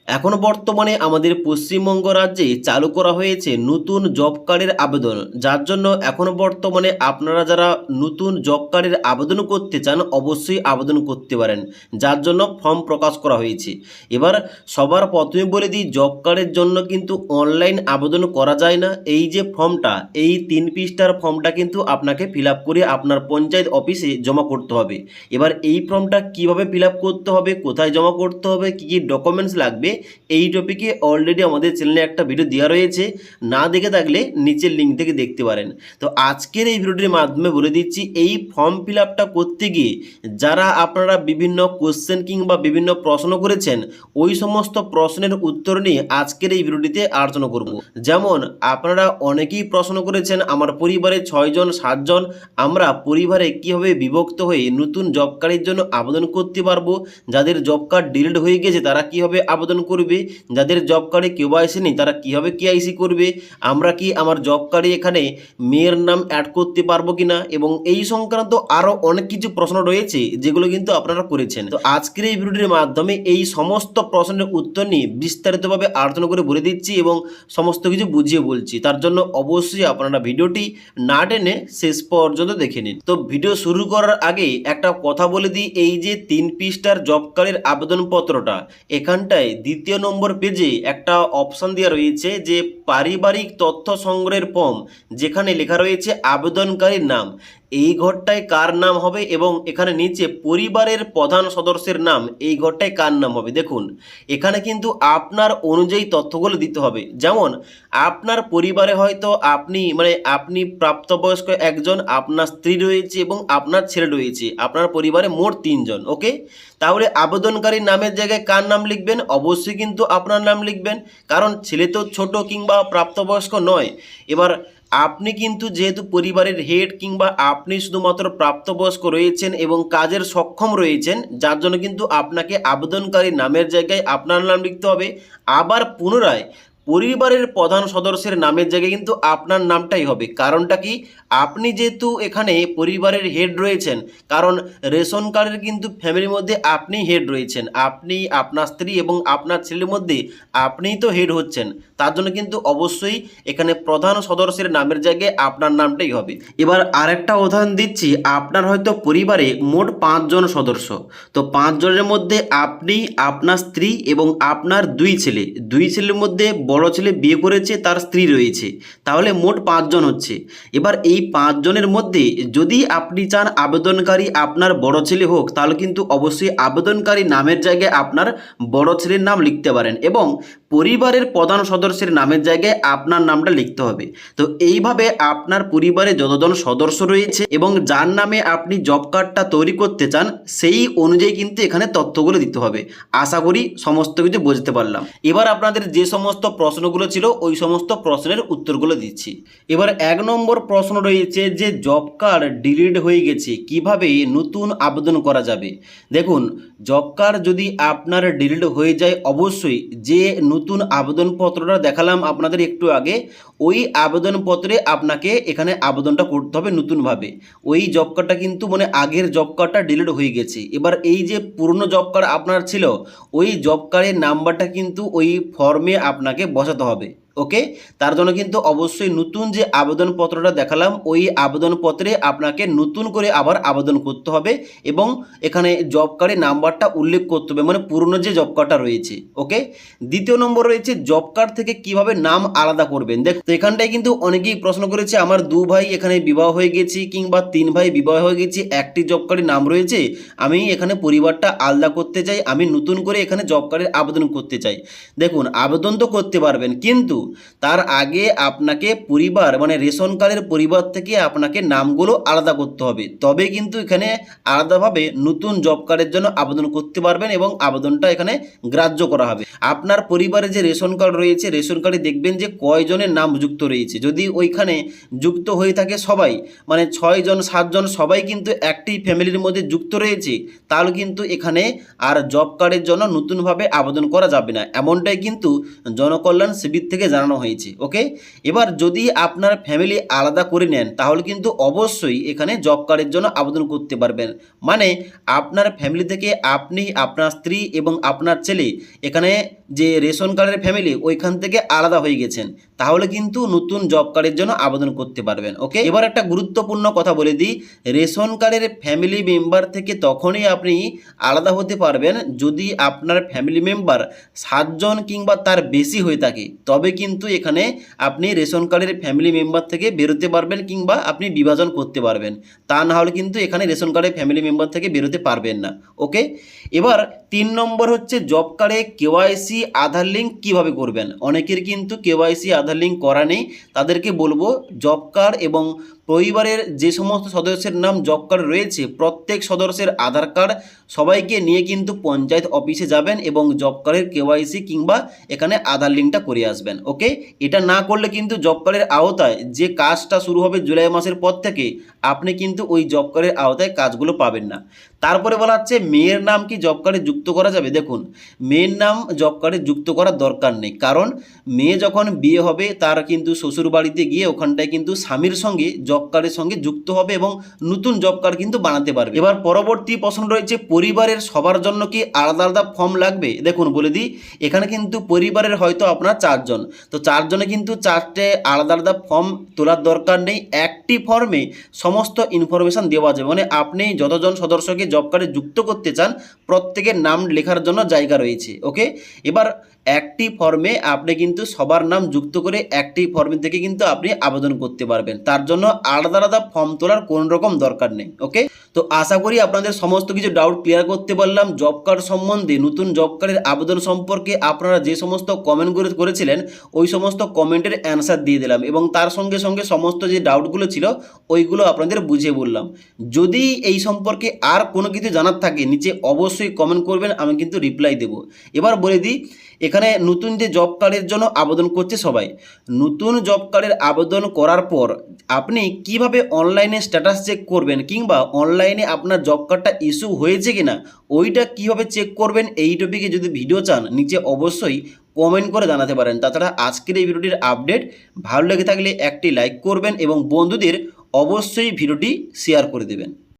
এখন বর্তমানে আমাদের পশ্চিমবঙ্গ রাজ্যে চালু করা হয়েছে নতুন জব কার্ডের আবেদন, যার জন্য এখন বর্তমানে আপনারা যারা নতুন জব কার্ডের আবেদন করতে চান অবশ্যই আবেদন করতে পারেন, যার জন্য ফর্ম প্রকাশ করা হয়েছে। এবার সবার প্রথমে বলে দিই, জব কার্ডের জন্য কিন্তু অনলাইন আবেদন করা যায় না। এই যে ফর্মটা, এই 3 পৃষ্ঠার ফর্মটা কিন্তু আপনাকে ফিল আপ করে আপনার পঞ্চায়েত অফিসে জমা করতে হবে। এবার এই ফর্মটা কিভাবে ফিল আপ করতে হবে, কোথায় জমা করতে হবে, কী কী ডকুমেন্টস লাগবে, এই টপিকে অলরেডি আমাদের চ্যানেলে একটা ভিডিও দেওয়া রয়েছে, না দেখে থাকলে নিচের লিঙ্ক থেকে দেখতে পারেন। তো আজকের এই ভিডিওটির মাধ্যমে বলে দিচ্ছি, এই ফর্ম ফিল আপটা করতে গিয়ে যারা আপনারা বিভিন্ন কোশ্চেন কিংবা বিভিন্ন প্রশ্ন করেছেন, ওই সমস্ত প্রশ্নের উত্তর নিয়ে আজকের এই ভিডিওটিতে আলোচনা করব। যেমন আপনারা অনেকেই প্রশ্ন করেছেন, আমার পরিবারে 6 জন 7 জন, আমরা পরিবারে কীভাবে বিভক্ত হয়ে নতুন জব কার্ডের জন্য আবেদন করতে পারবো, যাদের জব কার্ড ডিলিট হয়ে গেছে তারা কীভাবে আবেদন করবে, যাদের জব কার্ডে কেওয়াইসি নেই তারা কীভাবে কেওয়াইসি করবে, আমরা কি আমার জব কার্ডে এখানে মেয়ের নাম অ্যাড করতে পারবো কিনা, এবং এই সংক্রান্ত আরও অনেক কিছু প্রশ্ন রয়েছে যেগুলো কিন্তু আপনারা করেছেন। তো আজকের এই ভিডিওটির মাধ্যমে এই সমস্ত প্রশ্নের উত্তর নিয়ে বিস্তারিতভাবে আলোচনা করে বলে দিচ্ছি এবং সমস্ত কিছু বুঝিয়ে বলছি। তার জন্য অবশ্যই আপনারা ভিডিওটি না টেনে শেষ পর্যন্ত দেখে নিন। তো ভিডিও শুরু করার আগে একটা কথা বলে দিই, এই যে 3 পৃষ্ঠার জব কার্ডের আবেদনপত্রটা, এখানটায় 2 নম্বর পেজে একটা অপশান দেওয়া রয়েছে যে পারিবারিক তথ্য সংগ্রহের ফর্ম, যেখানে লেখা রয়েছে আবেদনকারীর নাম, এই ঘরটায় কার নাম হবে, এবং এখানে নিচে পরিবারের প্রধান সদস্যের নাম, এই ঘরটায় কার নাম হবে। দেখুন এখানে কিন্তু আপনার অনুযায়ী তথ্যগুলো দিতে হবে। যেমন আপনার পরিবারে হয়তো আপনি প্রাপ্তবয়স্ক একজন, আপনার স্ত্রী রয়েছে এবং আপনার ছেলে রয়েছে, আপনার পরিবারে মোট 3 জন। ওকে, তাহলে আবেদনকারীর নামের জায়গায় কার নাম লিখবেন? অবশ্যই কিন্তু আপনার নাম লিখবেন, কারণ ছেলে তো ছোট কিংবা প্রাপ্তবয়স্ক নয়। এবার আপনি কিন্তু যেহেতু পরিবারের হেড কিংবা আপনি শুধুমাত্র প্রাপ্তবয়স্ক রয়েছেন এবং কাজের সক্ষম রয়েছেন, যার জন্য কিন্তু আপনাকে আবেদনকারীর নামের জায়গায় আপনার নাম লিখতে হবে। আবার পুনরায় পরিবারের প্রধান সদস্যের নামের জায়গায় কিন্তু আপনার নামটাই হবে। কারণটা কি? আপনি যেহেতু এখানে পরিবারের হেড রয়েছেন, কারণ রেশন কার্ডের কিন্তু ফ্যামিলির মধ্যে আপনি হেড রয়েছেন, আপনি, আপনার স্ত্রী এবং আপনার ছেলের মধ্যে আপনিই তো হেড হচ্ছেন, তার জন্য কিন্তু অবশ্যই এখানে প্রধান সদস্যের নামের জায়গায় আপনার নামটাই হবে। এবার আরেকটা উদাহরণ দিচ্ছি, আপনার হয়তো পরিবারে মোট 5 জন সদস্য, তো 5 জনের মধ্যে আপনি, আপনার স্ত্রী এবং আপনার 2 ছেলে, 2 ছেলের মধ্যে বড় ছেলে বিয়ে করেছে, তার স্ত্রী রয়েছে, তাহলে মোট 5 জন হচ্ছে। এবার এই 5 জনের মধ্যে যদি আপনি চান আবেদনকারী আপনার বড় ছেলে হোক, তাহলে কিন্তু অবশ্যই আবেদনকারী নামের জায়গায় আপনার বড় ছেলের নাম লিখতে পারেন এবং পরিবারের প্রধান সদস্যের নামের জায়গায় আপনার নামটা লিখতে হবে। তো এইভাবে আপনার পরিবারে যতজন সদস্য রয়েছে এবং যার নামে আপনি জব কার্ডটা তৈরি করতে চান, সেই অনুযায়ী কিন্তু এখানে তথ্যগুলো দিতে হবে। আশা করি সমস্ত কিছু বুঝতে পারলাম। এবার আপনাদের যে সমস্ত প্রশ্নগুলো ছিল ওই সমস্ত প্রশ্নের উত্তরগুলো দিচ্ছি। এবার 1 নম্বর প্রশ্ন রয়েছে যে জব কার্ড ডিলিট হয়ে গেছে, কিভাবে নতুন আবেদন করা যাবে। দেখুন, জব কার্ড যদি আপনার ডিলিট হয়ে যায়, অবশ্যই যে নতুন আবেদনপত্রটা দেখালাম আপনাদের একটু আগে, ওই আবেদনপত্রে আপনাকে এখানে আবেদনটা করতে হবে নতুনভাবে। ওই জব কার্ডটা কিন্তু আগের জব কার্ডটা ডিলিট হয়ে গেছে। এবার এই যে পুরনো জব কার্ড আপনার ছিল, ওই জব কার্ডের নাম্বারটা কিন্তু ওই ফর্মে আপনাকে বসাতে হবে। ওকে, তার জন্য কিন্তু অবশ্যই নতুন যে আবেদনপত্রটা দেখালাম, ওই আবেদনপত্রে আপনাকে নতুন করে আবার আবেদন করতে হবে এবং এখানে জব কার্ডের নাম্বারটা উল্লেখ করতে হবে, পুরনো যে জব কার্ডটা রয়েছে। ওকে, 2 নম্বর রয়েছে জব কার্ড থেকে কিভাবে নাম আলাদা করবেন। দেখ, তো এখানটায় কিন্তু অনেকেই প্রশ্ন করেছে, আমার 2 ভাই এখানে বিবাহ হয়ে গেছি কিংবা 3 ভাই বিবাহ হয়ে গেছি, একটি জব কার্ডের নাম রয়েছে, আমি এখানে পরিবারটা আলাদা করতে চাই, আমি নতুন করে এখানে জব কার্ডের আবেদন করতে চাই। দেখুন, আবেদন তো করতে পারবেন, কিন্তু তার আগে আপনাকে পরিবার রেশন কার্ডের পরিবার থেকে আপনাকে নামগুলো আলাদা করতে হবে, তবে কিন্তু এখানে আলাদাভাবে নতুন জব কার্ডের জন্য আবেদন করতে পারবেন এবং আবেদনটা এখানে গ্রাহ্য করা হবে। আপনার পরিবারে যে রেশন কার্ড রয়েছে, রেশন কার্ডে দেখবেন যে কয়জনের নাম যুক্ত রয়েছে। যদি ওইখানে যুক্ত হয়ে থাকে সবাই, 6 জন 7 জন সবাই কিন্তু একটি ফ্যামিলির মধ্যে যুক্ত রয়েছে, তাহলে কিন্তু এখানে আর জব কার্ডের জন্য নতুনভাবে আবেদন করা যাবে না, এমনটাই কিন্তু জনকল্যাণ শিবির থেকে জানানো হয়েছে। ওকে, এবার যদি আপনার ফ্যামিলি আলাদা করে নেন তাহলে কিন্তু অবশ্যই এখানে জব কার্ডের জন্য আবেদন করতে পারবেন। মানে আপনার ফ্যামিলি থেকে আপনি, আপনার স্ত্রী এবং আপনার ছেলে এখানে যে রেশন কার্ডের ফ্যামিলি ওইখান থেকে আলাদা হয়ে গেছেন, তাহলে কিন্তু নতুন জব কার্ডের জন্য আবেদন করতে পারবেন। ওকে, এবার একটা গুরুত্বপূর্ণ কথা বলে দিই, রেশন কার্ডের ফ্যামিলি মেম্বার থেকে তখনই আপনি আলাদা হতে পারবেন যদি আপনার ফ্যামিলি মেম্বার 7 জন কিংবা তার বেশি হয়ে থাকে, তবে কিন্তু এখানে আপনি রেশন কার্ডের ফ্যামিলি মেম্বার থেকে বেরোতে পারবেন কিংবা আপনি বিভাজন করতে পারবেন। তা না হলে কিন্তু এখানে রেশন কার্ডের ফ্যামিলি মেম্বার থেকে বেরোতে পারবেন না। ওকে, এবার 3 নম্বর হচ্ছে জব কার্ডে কেওয়াইসি আধার লিঙ্ক কীভাবে করবেন। অনেকের কিন্তু কেওয়াইসি আধার লিঙ্ক করা নেই, তাদেরকে বলবো জব কার্ড এবং পরিবারের যে সমস্ত সদস্যের নাম জব কার্ড রয়েছে প্রত্যেক সদস্যের আধার কার্ড সবাইকে নিয়ে কিন্তু পঞ্চায়েত অফিসে যাবেন এবং জব কার্ডের কেওয়াইসি কিংবা এখানে আধার লিঙ্কটা করে আসবেন। ওকে, এটা না করলে কিন্তু জব কার্ডের আওতায় যে কাজটা শুরু হবে জুলাই মাসের পর থেকে আপনি কিন্তু ওই জব কার্ডের আওতায় কাজগুলো পাবেন না। তারপরে বলা হচ্ছে মেয়ের নাম কি জব কার্ডে যুক্ত করা যাবে। দেখুন, মেয়ের নাম জব কার্ডে যুক্ত করার দরকার নেই, কারণ মেয়ে যখন বিয়ে হবে তার কিন্তু শ্বশুর বাড়িতে গিয়ে ওখানটায় কিন্তু স্বামীর সঙ্গে জব কার্ডের সঙ্গে যুক্ত হবে এবং নতুন জব কার্ড কিন্তু বানাতে পারবে। এবার পরবর্তী প্রশ্ন রয়েছে পরিবারের সবার জন্য কি আলাদা আলাদা ফর্ম লাগবে। দেখুন বলে দিই, এখানে কিন্তু পরিবারের হয়তো আপনার 4 জন, তো 4 জনে কিন্তু 4টে আলাদা আলাদা ফর্ম তোলার দরকার নেই। একটি ফর্মে সমস্ত ইনফরমেশান দেওয়া যাবে, মানে আপনি যতজন সদস্যকে জব কার্ডে যুক্ত করতে চান প্রত্যেকের নাম লেখার জন্য জায়গা রয়েছে। ওকে, এবার একটি ফর্মে আপনি কিন্তু সবার নাম যুক্ত করে একটি ফর্মে থেকে কিন্তু আপনি আবেদন করতে পারবেন, তার জন্য আলাদা আলাদা ফর্ম তোলার কোনো রকম দরকার নেই। ওকে, তো আশা করি আপনাদের সমস্ত কিছু ডাউট ক্লিয়ার করতে পারলাম। জব কার্ড সম্বন্ধে, নতুন জব কার্ডের আবেদন সম্পর্কে আপনারা যে সমস্ত কমেন্টগুলো করেছিলেন ওই সমস্ত কমেন্টের অ্যান্সার দিয়ে দিলাম এবং তার সঙ্গে সঙ্গে সমস্ত যে ডাউটগুলো ছিল ওইগুলো আপনাদের বুঝিয়ে বললাম। যদি এই সম্পর্কে আর কোনো কিছু জানার থাকে নিচে অবশ্যই কমেন্ট করবেন, আমি কিন্তু রিপ্লাই দেব। এবার বলে দিই, এখানে নতুন যে জব কার্ডের জন্য আবেদন করছে সবাই, নতুন জব কার্ডের আবেদন করার পর আপনি কিভাবে অনলাইনে স্ট্যাটাস চেক করবেন কিংবা অনলাইনে আপনার জব কার্ডটা ইস্যু হয়েছে কিনা ওইটা কিভাবে চেক করবেন, এই টপিকে যদি ভিডিও চান নিচে অবশ্যই কমেন্ট করে জানাতে পারেন। তাছাড়া আজকের এই ভিডিওটির আপডেট ভালো লেগে থাকলে একটি লাইক করবেন এবং বন্ধুদের অবশ্যই ভিডিওটি শেয়ার করে দেবেন।